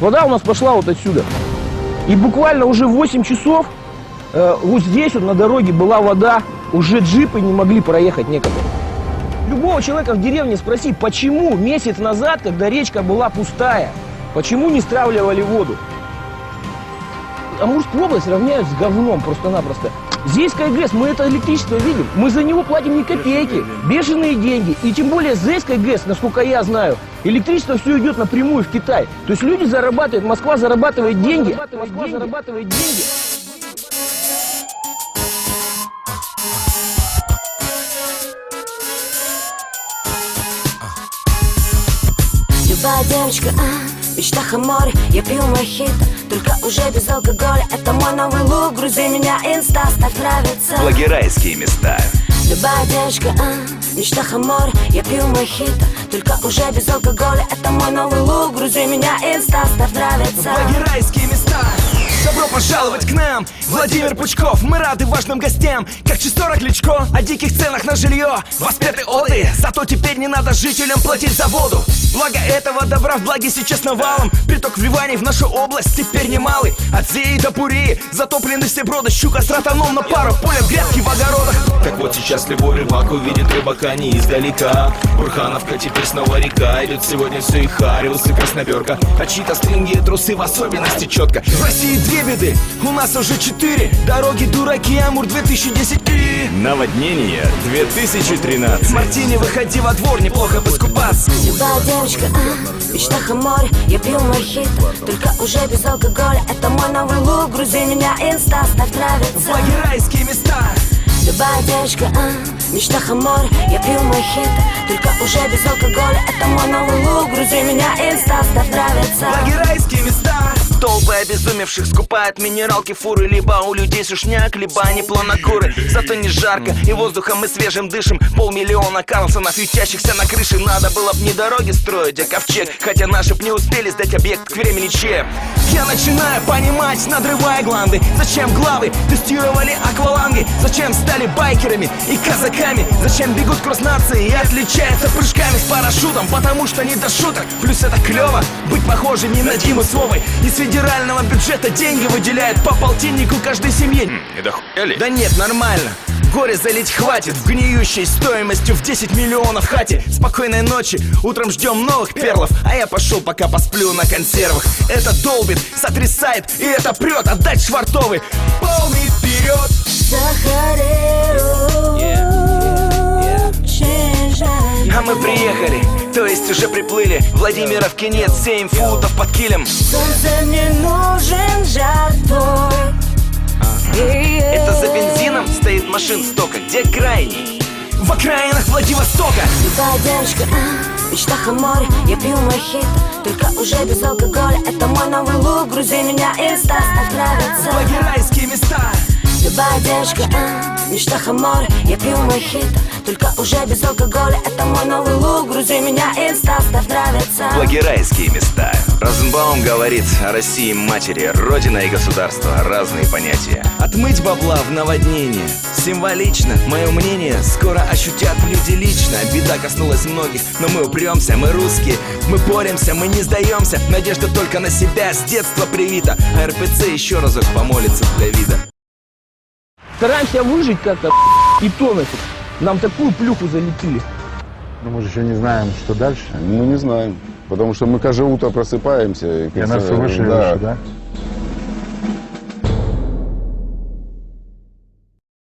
Вода у нас пошла вот отсюда. И буквально уже в 8 часов вот здесь вот на дороге была вода. Уже джипы не могли проехать некогда. Любого человека в деревне спроси, почему месяц назад, когда речка была пустая, почему не стравливали воду? Амурскую область равняют с говном просто-напросто. Зейская ГЭС, мы это электричество видим, мы за него платим ни копейки, бешеные деньги. И тем более Зейская ГЭС, насколько я знаю, электричество все идет напрямую в Китай. То есть люди зарабатывают, Москва зарабатывает деньги. Любая девочка, в мечтах о море, я пью мохито, только уже без алкоголя. Это мой новый лук, грузи меня, инста, ставь нравится. Благорайские места. Любая девочка, в мечтах о море, я пью мохито, только уже без алкоголя. Это мой новый лук, грузи меня, инста, ставь нравится. Благорайские места. Добро пожаловать к нам, Владимир Пучков. Мы рады важным гостям, как Чистора Кличко. О диких ценах на жилье, воспеты оды. Зато теперь не надо жителям платить за воду. Благо этого добра в благе сейчас навалом. Приток вливаний в нашу область теперь немалый. От Зеи до Пурии затоплены все броды. Щука с ротаном на пару, поле в грядке в огородах. Так вот сейчас любой рыбак увидит рыбака не издалека. Бурхановка теперь снова река. Идет сегодня все и Хариус, и Красноперка. А чьи-то стринги и трусы в особенности четко. В России две беды, у нас уже 4. Дороги дураки, Амур 2010 и... Наводнение 2013. Мартини, выходи во двор, неплохо поскупаться. Любая девочка, в мечтах о море, я пью мохито, только уже без алкоголя. Это мой новый лук, грузи меня, инста, ставь нравится. Благорайские места. Любая девочка, в мечтах о море, я пью мохито, только уже без алкоголя. Это мой новый лук, грузи меня, инста, ставь нравится. Благорайские места. Толпы обезумевших скупают минералки, фуры. Либо у людей сушняк, либо они планокуры. Зато не жарко, и воздухом мы свежим дышим. 500 000 Карлсонов, ютящихся на крыше. Надо было б не дороги строить, а ковчег. Хотя наши б не успели сдать объект к времени чек. Я начинаю понимать, надрывая гланды. Зачем главы тестировали акваланги? Зачем стали байкерами и казаками? Зачем бегут кросс-нации и отличаются прыжками с парашютом? Потому что не до шуток. Плюс это клево, быть похожим не на Диму с Вовой. Из федерального бюджета деньги выделяют по полтиннику каждой семье. Не дохуя ли? Да нет, нормально. Горе залить хватит в гниющей стоимостью в 10 миллионов хате. Спокойной ночи, утром ждем новых перлов. А я пошел пока посплю на консервах. Это долбит, сотрясает и это прет. Отдать швартовый полный вперед. А мы приехали, то есть уже приплыли. Владимировке нет, 7 футов под килем. Солнце мне нужен жар твой. Это за бензином стоит машин стока. Где крайний? В окраинах Владивостока. Любая девочка, в мечтах о море, я пью мохито, только уже без алкоголя. Это мой новый лук, грузи меня, инста, ставь нравится. Благорайские места. Любая девочка, в мечтах о море, я пью мохито, только уже без алкоголя. Это мой новый лук, грузи меня, инста, ставь нравится. Благорайские места. Розенбаум говорит о России матери. Родина и государство — разные понятия. Отмыть бабла в наводнение символично, мое мнение скоро ощутят люди лично. Беда коснулась многих, но мы упремся, мы русские. Мы боремся, мы не сдаемся. Надежда только на себя с детства привита. А РПЦ еще разок помолится для вида. Стараемся выжить как-то, и то нафиг. Нам такую плюху залепили. Но мы же еще не знаем, что дальше. Мы не знаем, потому что мы каждое утро просыпаемся. И она все выше и выше, да?